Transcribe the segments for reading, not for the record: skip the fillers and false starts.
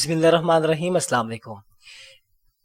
बिस्मिल्लाहिर्रहमानिर्रहीम, अस्सलाम वालेकुम।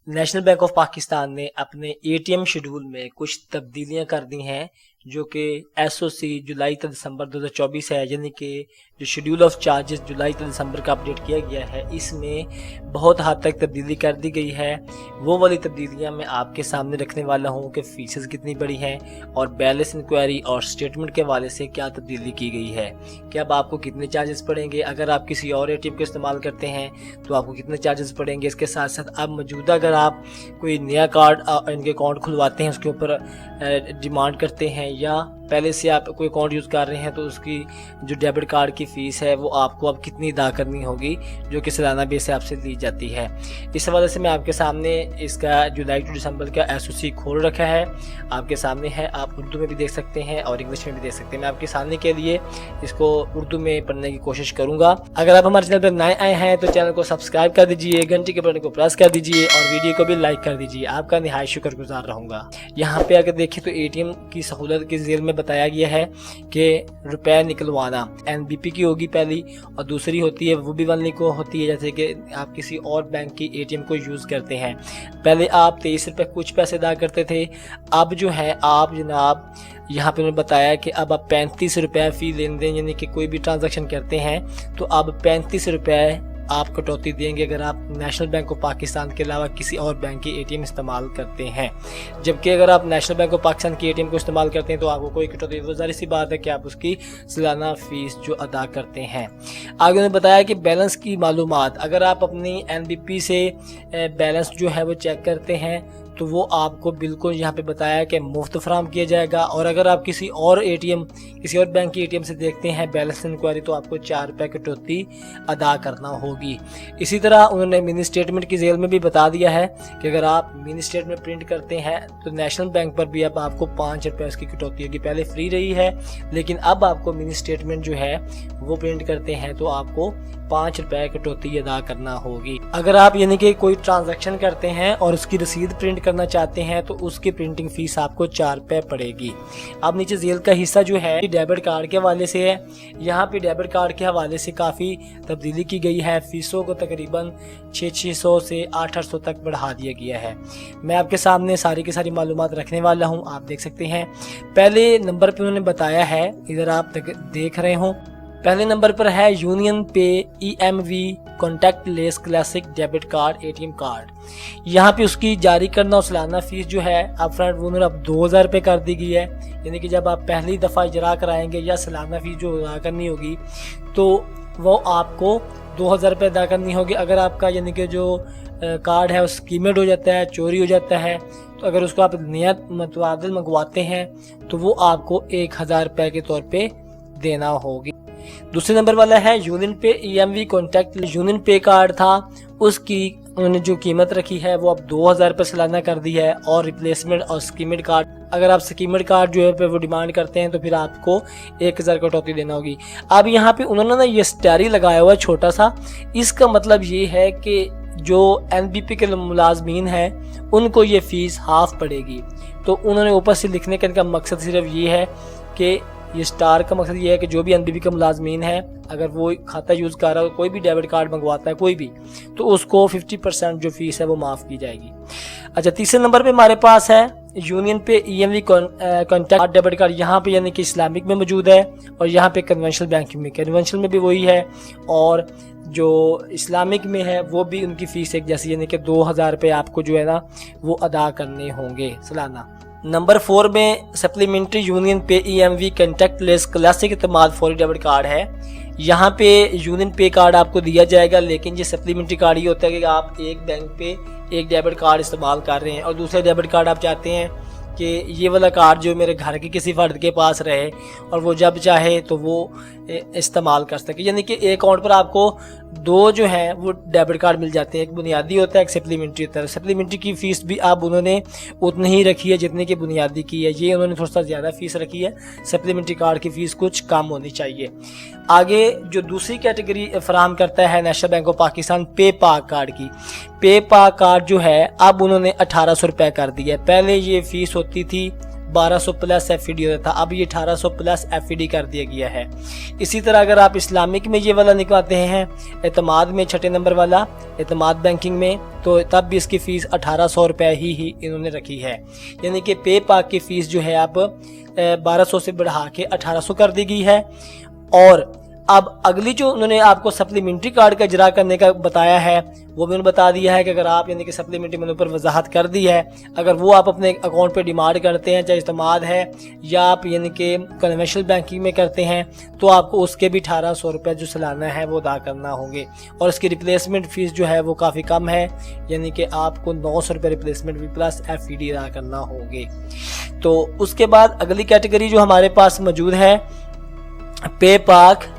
नेशनल बैंक ऑफ पाकिस्तान ने अपने एटीएम शेड्यूल में कुछ तब्दीलियां कर दी हैं, जो कि एसओसी जुलाई तक दिसंबर 2024 है, यानी कि जो शेड्यूल ऑफ चार्जेस जुलाई तक दिसंबर का अपडेट किया गया है, इसमें बहुत हद तक तब्दीली कर दी गई है। वो वाली तब्दीलियां मैं आपके सामने रखने वाला हूं कि फ़ीसेस कितनी बड़ी हैं और बैलेंस इंक्वायरी और स्टेटमेंट के हवाले से क्या तब्दीली की गई है, कि अब आपको कितने चार्जेस पड़ेंगे। अगर आप किसी और एटीएम का इस्तेमाल करते हैं तो आपको कितने चार्जेस पड़ेंगे। इसके साथ साथ अब मौजूदा अगर आप कोई नया कार्ड इनके अकाउंट खुलवाते हैं, उसके ऊपर डिमांड करते हैं, या पहले से आप कोई अकाउंट यूज़ कर रहे हैं, तो उसकी जो डेबिट कार्ड की फ़ीस है वो आपको अब कितनी अदा करनी होगी, जो कि सालाना बेस से आपसे ली जाती है। इस हवाले से मैं आपके सामने इसका जुलाई टू दिसंबर का एसओसी खोल रखा है, आपके सामने है। आप उर्दू में भी देख सकते हैं और इंग्लिश में भी देख सकते हैं। मैं आपके सामने के लिए इसको उर्दू में पढ़ने की कोशिश करूँगा। अगर आप हमारे चैनल पर नए आए हैं तो चैनल को सब्सक्राइब कर दीजिए, घंटी के बटन को प्रेस कर दीजिए और वीडियो को भी लाइक कर दीजिए। आपका निहायत शुक्रगुजार रहूँगा। यहाँ पे अगर देखें तो एटीएम की सहूलत के ज़ेल में बताया गया है कि रुपए निकलवाना एनबीपी की होगी पहली, और दूसरी होती है वो भी वन को होती है, जैसे कि आप किसी और बैंक की एटीएम को यूज़ करते हैं। पहले आप 23 रुपये कुछ पैसे अदा करते थे, अब जो है आप जनाब यहाँ पे उन्होंने बताया कि अब आप 35 रुपये फ़ी लेन देन, यानी कि कोई भी ट्रांजैक्शन करते हैं तो अब 35 रुपये आप कटौती देंगे अगर आप नेशनल बैंक ऑफ पाकिस्तान के अलावा किसी और बैंक की एटीएम इस्तेमाल करते हैं। जबकि अगर आप नेशनल बैंक ऑफ पाकिस्तान की एटीएम को इस्तेमाल करते हैं तो आपको कोई कटौती, वो ज़ाहिर सी बात है कि आप उसकी सालाना फ़ीस जो अदा करते हैं। आगे उन्होंने बताया कि बैलेंस की मालूमात, अगर आप अपनी एनबीपी से बैलेंस जो है वो चेक करते हैं तो वो आपको बिल्कुल यहाँ पे बताया कि मुफ्त फराहम किया जाएगा। और अगर आप किसी और बैंक की एटीएम से देखते हैं बैलेंस इंक्वायरी, तो आपको 4 रुपये कटौती अदा करना होगी। इसी तरह उन्होंने मिनी स्टेटमेंट की जेल में भी बता दिया है कि अगर आप मिनी स्टेटमेंट प्रिंट करते हैं तो नेशनल बैंक पर भी अब आपको 5 रुपये उसकी कटौती होगी। पहले फ्री रही है, लेकिन अब आपको मिनी स्टेटमेंट जो है वो प्रिंट करते हैं तो आपको 5 रुपये कटौती अदा करना होगी। अगर आप यानी कि कोई ट्रांजैक्शन करते हैं और उसकी रसीद प्रिंट करना चाहते हैं तो उसकी प्रिंटिंग फीस आपको 4 रुपये पड़ेगी। अब नीचे जेल का हिस्सा जो है डेबिट कार्ड के हवाले से है। यहाँ पे डेबिट कार्ड के हवाले से काफ़ी तब्दीली की गई है। फीसों को तकरीबन 600 से 800 तक बढ़ा दिया गया है। मैं आपके सामने सारी की सारी मालूमात रखने वाला हूँ, आप देख सकते हैं। पहले नंबर पे उन्होंने बताया है, इधर आप देख रहे हो, पहले नंबर पर है यूनियन पे EMV contact less classic debit card ATM card. यहाँ पे उसकी जारी करना और सालाना फीस जो है अप फ्रंट वो अब 2000 रुपये कर दी गई है। यानी कि जब आप पहली दफ़ा इजरा कराएंगे या सालाना फीस जो अदा करनी होगी तो वो आपको 2000 रुपये अदा करनी होगी। अगर आपका यानी कि जो कार्ड है उस कीमेड हो जाता है, चोरी हो जाता है, तो अगर उसको आप नया मुतबादिल मंगवाते हैं तो वो आपको 1000 रुपये के तौर पे देना होगी। दूसरे नंबर वाला है यूनियन पे EMV कॉन्टैक्ट यूनियन पे कार्ड था, उसकी उन्होंने जो कीमत रखी है वो अब 2000 रुपये सालाना कर दी है। और रिप्लेसमेंट और स्कीमेड कार्ड, अगर आप स्कीमेड कार्ड जो है पे वो डिमांड करते हैं तो फिर आपको 1000 कटौती देना होगी। अब यहाँ पे उन्होंने ना ये स्टैरी लगाया हुआ है छोटा सा, इसका मतलब ये है कि जो एनबीपी के मुलाजमीन हैं उनको ये फ़ीस हाफ पड़ेगी। तो उन्होंने ऊपर से लिखने का इनका मकसद सिर्फ ये है कि ये स्टार का मकसद ये है कि जो भी एनबीपी का मुलाजमीन है, अगर वो खाता यूज़ कर रहा है, कोई भी डेबिट कार्ड मंगवाता है कोई भी, तो उसको 50% जो फीस है वो माफ़ की जाएगी। अच्छा, तीसरे नंबर पे हमारे पास है यूनियन पे EMV कॉन्टैक्ट डेबिट कार्ड। यहाँ पे यानी कि इस्लामिक में मौजूद है और यहाँ पे कन्वेंशनल बैंकिंग में, कन्वेंशनल में भी वही है और जो इस्लामिक में है वो भी उनकी फ़ीस एक जैसी, यानी कि 2000 रुपये आपको जो है ना वो अदा करने होंगे सालाना। नंबर 4 में सप्लीमेंट्री यूनियन पे EMV कॉन्टैक्ट लेस क्लासिक इत्तेमाद फौरी डेबिट कार्ड है। यहाँ पे यूनियन पे कार्ड आपको दिया जाएगा, लेकिन ये सप्लीमेंट्री कार्ड ये होता है कि आप एक बैंक पे एक डेबिट कार्ड इस्तेमाल कर रहे हैं और दूसरे डेबिट कार्ड आप चाहते हैं कि ये वाला कार्ड जो मेरे घर के किसी फर्द के पास रहे और वो जब चाहे तो वो इस्तेमाल कर सके। यानी कि एक अकाउंट पर आपको 2 जो हैं वो डेबिट कार्ड मिल जाते हैं, एक बुनियादी होता है, एक सप्लीमेंट्री होता है। सप्लीमेंट्री की फ़ीस भी अब उन्होंने उतनी ही रखी है जितने की बुनियादी की है, ये उन्होंने थोड़ा सा ज़्यादा फ़ीस रखी है। सप्लीमेंट्री कार्ड की फ़ीस कुछ कम होनी चाहिए। आगे जो दूसरी कैटेगरी फराहम करता है नेशनल बैंक ऑफ पाकिस्तान, पे पाक कार्ड की। पे पाक कार्ड जो है अब उन्होंने 1800 रुपये कर दिया है। पहले ये फ़ीस होती थी 1200 प्लस FD होता था, अब ये 1800 प्लस FD कर दिया गया है। इसी तरह अगर आप इस्लामिक में ये वाला निकलवाते हैं, एतमाद में छठे नंबर वाला, एतमाद बैंकिंग में, तो तब भी इसकी फ़ीस 1800 रुपये ही इन्होंने रखी है। यानी कि पे पाक की फ़ीस जो है आप 1200 से बढ़ा के 1800 कर दी गई है। और अब अगली जो उन्होंने आपको सप्लीमेंट्री कार्ड का इजरा करने का बताया है, वो भी उन्होंने बता दिया है कि अगर आप यानी कि सप्लीमेंट्री मैंने ऊपर वजाहत कर दी है, अगर वो आप अपने अकाउंट पे डिमांड करते हैं, चाहे इस्तेमाल है या आप यानी कि कन्वेंशनल बैंकिंग में करते हैं, तो आपको उसके भी 1800 रुपये जो सालाना है वो अदा करना होंगे। और इसकी रिप्लेसमेंट फ़ीस जो है वो काफ़ी कम है, यानी कि आपको 900 रुपये रिप्लेसमेंट भी प्लस FD अदा करना होंगे। तो उसके बाद अगली कैटेगरी जो हमारे पास मौजूद है, PayPak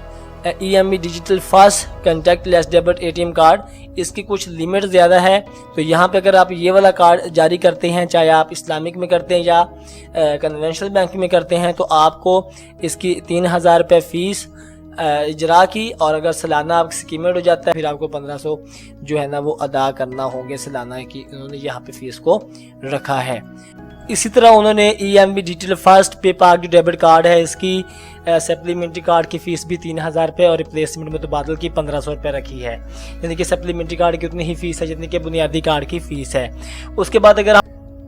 EMV digital fast contactless debit ATM card, इसकी कुछ लिमिट ज़्यादा है। तो यहाँ पे अगर आप ये वाला कार्ड जारी करते हैं, चाहे आप इस्लामिक में करते हैं या कन्वेंशनल बैंक में करते हैं, तो आपको इसकी 3000 रुपये फ़ीस इजरा की, और अगर सालाना आप स्कीमेड हो जाता है फिर आपको 1500 जो है ना वो अदा करना होंगे सालाना की, उन्होंने यहाँ पे फ़ीस को रखा है। इसी तरह उन्होंने EMV डिजिटल फास्ट पे पाक जो डेबिट कार्ड है, इसकी सप्लीमेंट्री कार्ड की फ़ीस भी 3000 रुपये और रिप्लेसमेंट में तबादल की 1500 रुपये रखी है। यानी कि सप्लीमेंट्री कार्ड की उतनी ही फ़ीस है जितनी कि बुनियादी कार्ड की फ़ीस है। उसके बाद अगर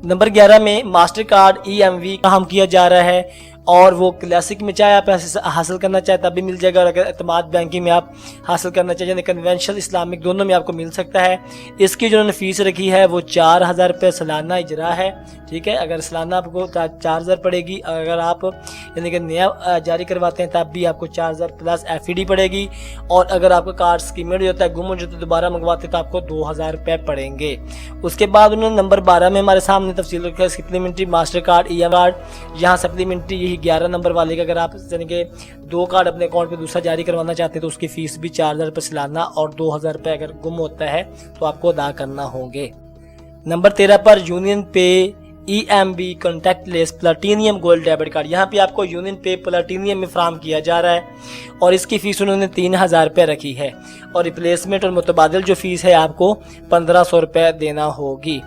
नंबर 11 में मास्टर कार्ड EMV काम किया जा रहा है, और वो क्लासिक में चाहे आप पैसे हासिल करना चाहे तब भी मिल जाएगा, और अगर एतमाद बैंकिंग में आप हासिल करना चाहे यानी कन्वेंशनल इस्लामिक दोनों में आपको मिल सकता है। इसकी जो उन्होंने फ़ीस रखी है वो 4000 रुपये सालाना इजरा है। ठीक है, अगर सालाना आपको 4000 पड़ेगी, अगर आप यानी कि नया जारी करवाते हैं तब भी आपको 4000 प्लस FD पड़ेगी, और अगर आपका कार्ड स्कीमेड हो जाता है, गुम हो जाता है, दोबारा मंगवाते तो आपको 2000 रुपये पड़ेंगे। उसके बाद उन्होंने नंबर 12 में हमारे सामने तफसील रखा है supplementary master card EMV card. यहाँ सप्लीमेंट्री यही 11 नंबर वाले का, अगर आप यानी कि 2 कार्ड अपने अकाउंट पे दूसरा जारी करवाना चाहते हैं तो उसकी फ़ीस भी 4000 रुपये सालाना, और 2000 रुपये अगर गुम होता है तो आपको अदा करना होंगे। नंबर 13 पर यूनियन पे EMV contactless platinum gold debit card, यहाँ पे आपको यूनियन पे प्लैटिनियम में फ्राहम किया जा रहा है, और इसकी फ़ीस उन्होंने 3000 रुपये रखी है, और रिप्लेसमेंट और मुतबादिल जो फ़ीस है आपको 1500 रुपये देना होगी।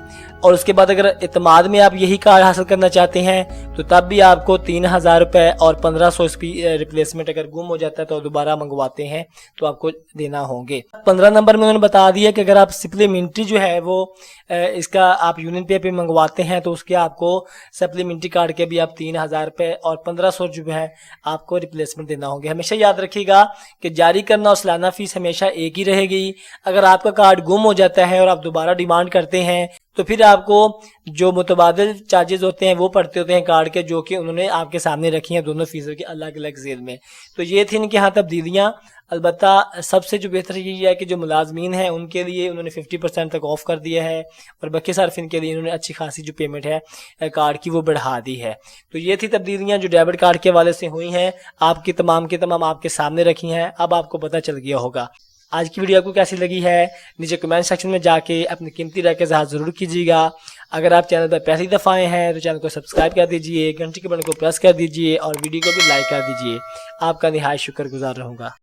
और उसके बाद अगर एतमाद में आप यही कार्ड हासिल करना चाहते हैं तो तब भी आपको 3000 रुपये और 1500 इसकी रिप्लेसमेंट, अगर गुम हो जाता है तो दोबारा मंगवाते हैं तो आपको देना होंगे। 15 नंबर में उन्होंने बता दिया कि अगर आप सप्लीमेंट्री जो है वो इसका आप यूनियन पे मंगवाते हैं तो उसके आपको सप्लीमेंट्री कार्ड के भी आप 3000 रुपये और 1500 जो है आपको रिप्लेसमेंट देना होंगे। हमेशा याद रखिएगा कि जारी करना और सालाना फ़ीस हमेशा एक ही रहेगी। अगर आपका कार्ड गुम हो जाता है और आप दोबारा डिमांड करते हैं तो फिर आपको जो मुतबादिल चार्जेस होते हैं वो पड़ते होते हैं कार्ड के, जो कि उन्होंने आपके सामने रखी हैं दोनों फ़ीसों की अलग अलग जेल में। तो ये थी इनके यहाँ तब्दीलियाँ। अलबत्ता सबसे जो बेहतर यही है कि जो मुलाजमीन हैं उनके लिए उन्होंने 50% तक ऑफ कर दिया है, और बाकी सार्फिन के लिए इन्होंने अच्छी खासी जो पेमेंट है कार्ड की वो बढ़ा दी है। तो ये थी तब्दीलियाँ जो डेबिट कार्ड के हवाले से हुई हैं, आपकी तमाम के तमाम आपके सामने रखी हैं। अब आपको पता चल गया होगा। आज की वीडियो आपको कैसी लगी है नीचे कमेंट सेक्शन में जाके अपनी कीमती राय का इज़हार ज़रूर कीजिएगा। अगर आप चैनल पर पहली दफ़ा आए हैं तो चैनल को सब्सक्राइब कर दीजिए, घंटी के बटन को प्रेस कर दीजिए और वीडियो को भी लाइक कर दीजिए। आपका निहायत शुक्रगुजार रहूँगा।